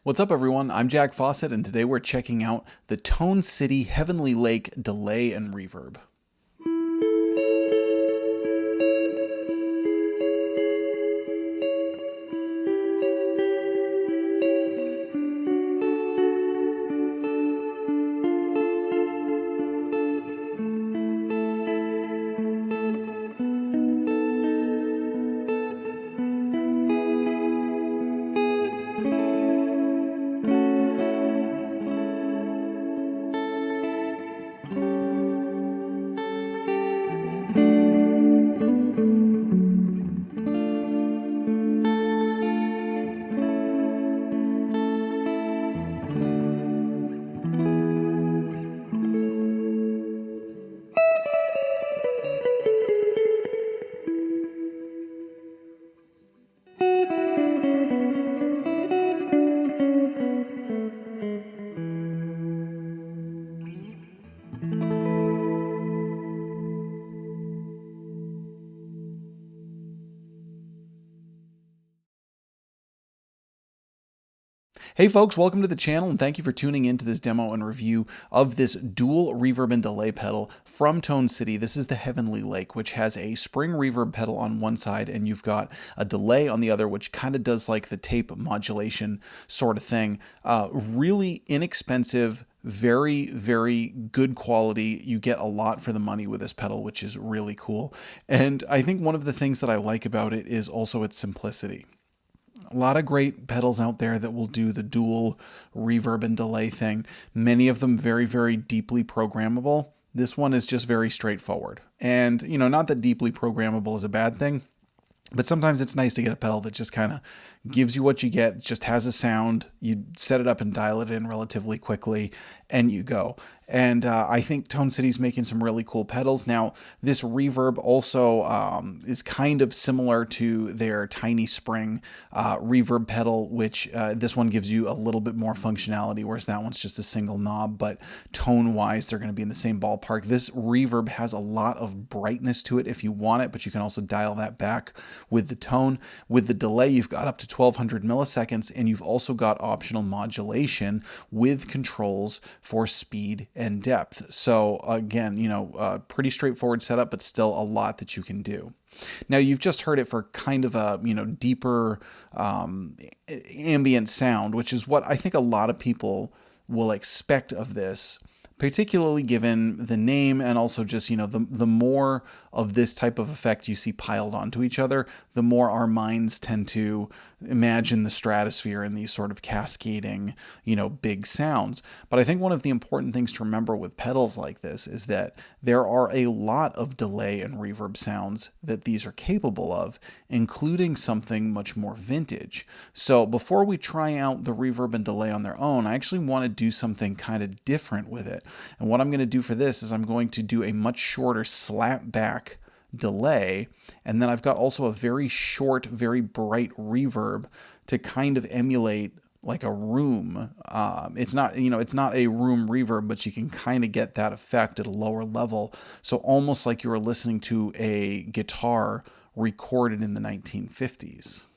What's up, everyone? I'm Jack Fossett, and today we're checking out the Tone City Heavenly Lake Delay and Reverb. Hey folks, welcome to the channel and thank you for tuning in to this demo and review of this dual reverb and delay pedal from Tone City. This is the Heavenly Lake, which has a spring reverb pedal on one side and you've got a delay on the other, which kind of does like the tape modulation sort of thing. Really inexpensive, very, very good quality. You get a lot for the money with this pedal, which is really cool. And I think one of the things that I like about it is also its simplicity. A lot of great pedals out there that will do the dual reverb and delay thing. Many of them very, very deeply programmable. This one is just very straightforward. And, you know, not that deeply programmable is a bad thing, but sometimes it's nice to get a pedal that just kind of gives you what you get, just has a sound, you set it up and dial it in relatively quickly, and you go. And I think Tone City's making some really cool pedals. Now, this reverb also is kind of similar to their Tiny Spring reverb pedal, which this one gives you a little bit more functionality, whereas that one's just a single knob, but tone-wise, they're going to be in the same ballpark. This reverb has a lot of brightness to it if you want it, but you can also dial that back with the tone. With the delay, you've got up to 1200 milliseconds, and you've also got optional modulation with controls for speed and depth. So again, you know, pretty straightforward setup, but still a lot that you can do. Now, you've just heard it for kind of a, you know, deeper ambient sound, which is what I think a lot of people will expect of this, particularly given the name and also just, you know, the more of this type of effect you see piled onto each other, the more our minds tend to imagine the stratosphere and these sort of cascading, you know, big sounds. But I think one of the important things to remember with pedals like this is that there are a lot of delay and reverb sounds that these are capable of, including something much more vintage. So before we try out the reverb and delay on their own, I actually want to do something kind of different with it. And what I'm going to do for this is I'm going to do a much shorter slap back delay, and then I've got also a very short, very bright reverb to kind of emulate like a room. It's not, you know, it's not a room reverb, but you can kind of get that effect at a lower level. So almost like you were listening to a guitar recorded in the 1950s.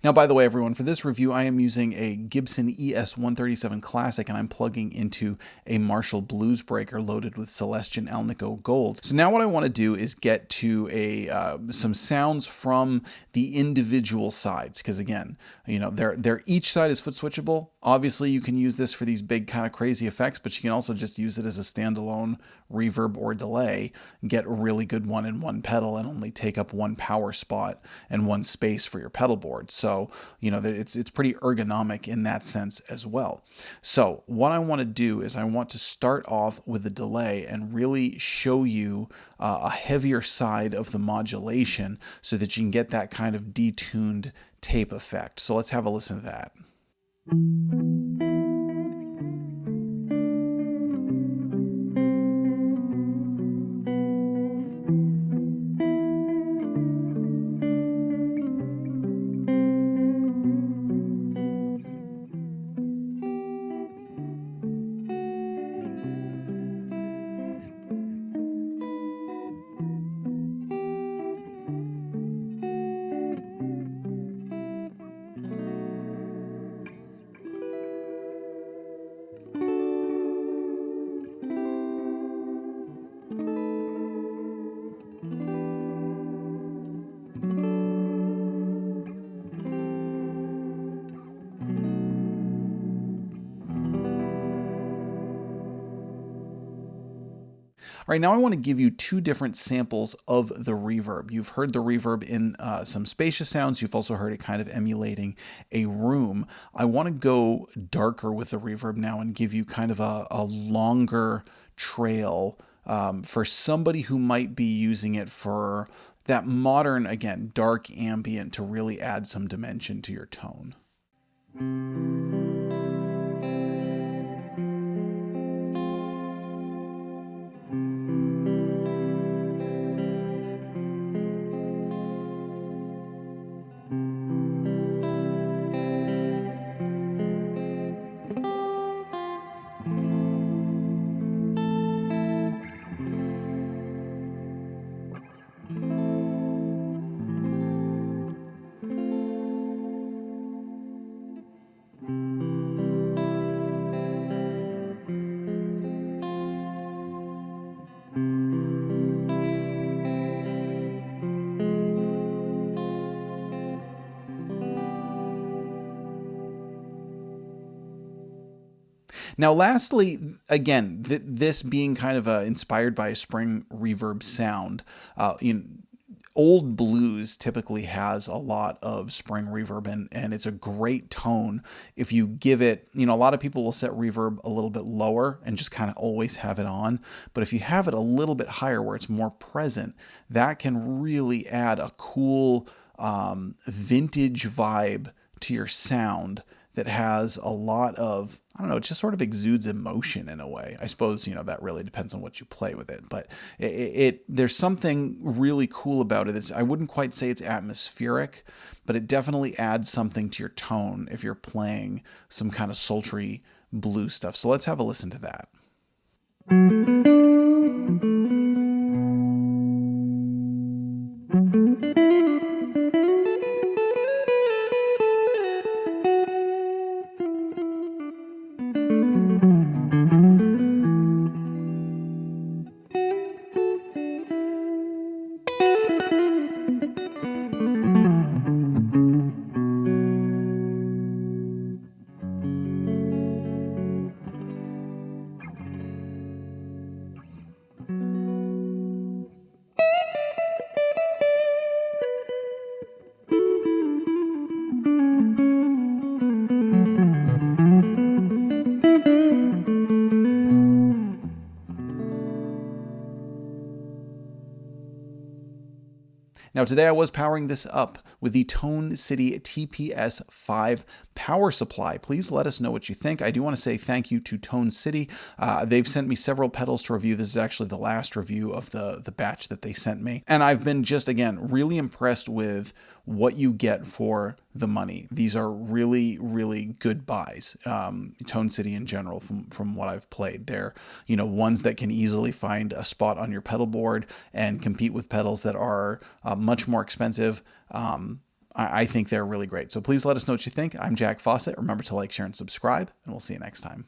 Now, by the way, everyone, for this review, I am using a Gibson ES137 Classic, and I'm plugging into a Marshall Bluesbreaker loaded with Celestion Alnico Gold. So now what I want to do is get to some sounds from the individual sides, because again, you know, each side is foot switchable. Obviously, you can use this for these big kind of crazy effects, but you can also just use it as a standalone reverb or delay, get a really good one-in-one pedal, and only take up one power spot and one space for your pedal board. So, you know, it's pretty ergonomic in that sense as well. So what I want to do is I want to start off with a delay and really show you a heavier side of the modulation so that you can get that kind of detuned tape effect. So let's have a listen to that. All right, now I want to give you two different samples of the reverb. You've heard the reverb in some spacious sounds. You've also heard it kind of emulating a room. I want to go darker with the reverb now and give you kind of a longer trail for somebody who might be using it for that modern, again, dark ambient to really add some dimension to your tone. Now, lastly, again, this being kind of inspired by a spring reverb sound, old blues typically has a lot of spring reverb, and it's a great tone if you give it, a lot of people will set reverb a little bit lower and just kind of always have it on. But if you have it a little bit higher where it's more present, that can really add a cool vintage vibe to your sound that has a lot of, I don't know, it just sort of exudes emotion in a way. I suppose, that really depends on what you play with it, but there's something really cool about it. I wouldn't quite say it's atmospheric, but it definitely adds something to your tone if you're playing some kind of sultry blues stuff. So let's have a listen to that. Now today I was powering this up with the Tone City TPS-5 power supply. Please let us know what you think. I do want to say thank you to Tone City. They've sent me several pedals to review. This is actually the last review of the batch that they sent me. And I've been just, again, really impressed with what you get for the money. These are really, really good buys. Tone City in general, from what I've played, they're, ones that can easily find a spot on your pedal board and compete with pedals that are much more expensive. I think they're really great. So please let us know what you think. I'm Jack Fossett. Remember to like, share, and subscribe, and we'll see you next time.